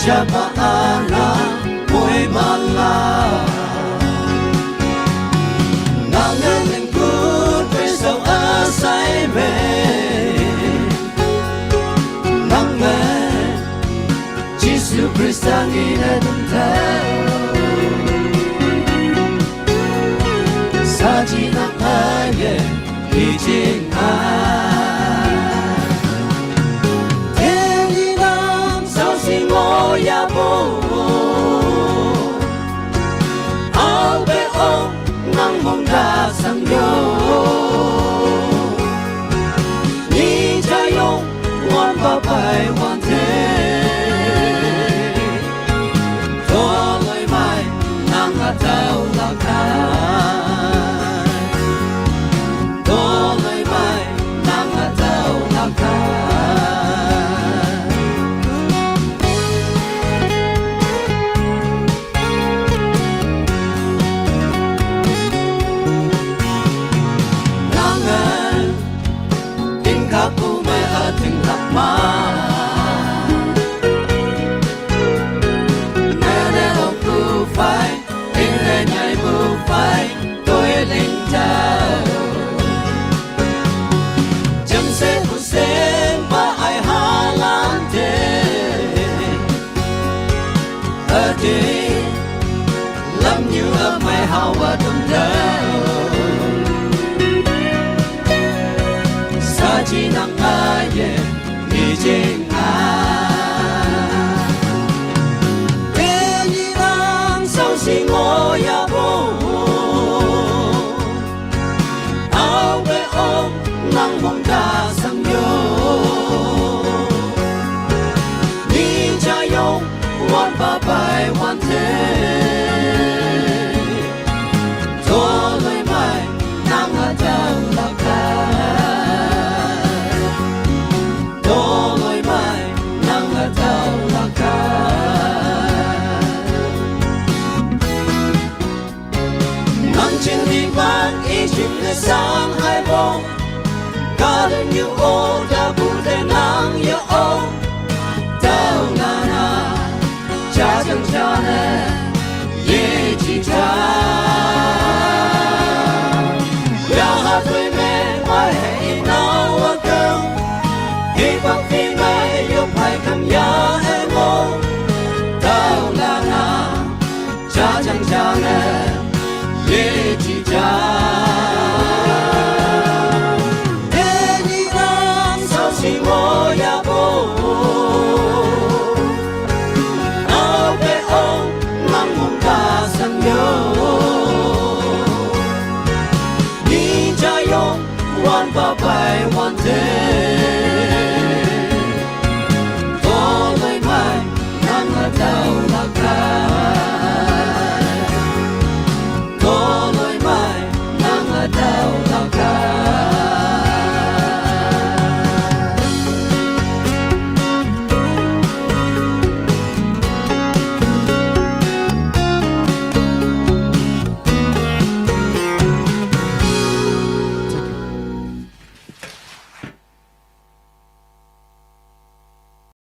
Jabana Moy Mala Nangan good Praise of us I may Nangan Jesus Christ in a Sajina Aye Teaching Sang yo Ni cha yo Wan ba pai wan te To loi mai Nang a tau la kai To loi mai Nang a tau la kai Love you of my how I don't know Sajina Aye Teaching Bên lang sâu xì ngô ya bố Áo bê ôm nắng mong đa sang yo Ni cha yo One bye one day Toloi mai Nang a tau la kai Toloi mai Nang a tau la kai Nang chin di ban I chim le sang hai bông Garden you all Da bu de nang you all Tau la na Cha chẳng cha nè Ye chi cha Ya ha tui me Mai hei nao a kêu Hi bak phi mai Yo pai kam ya e mo Tao la na Cha chẳng cha nè Ye chi cha Ê ni lang sao si mo ya bo One by one day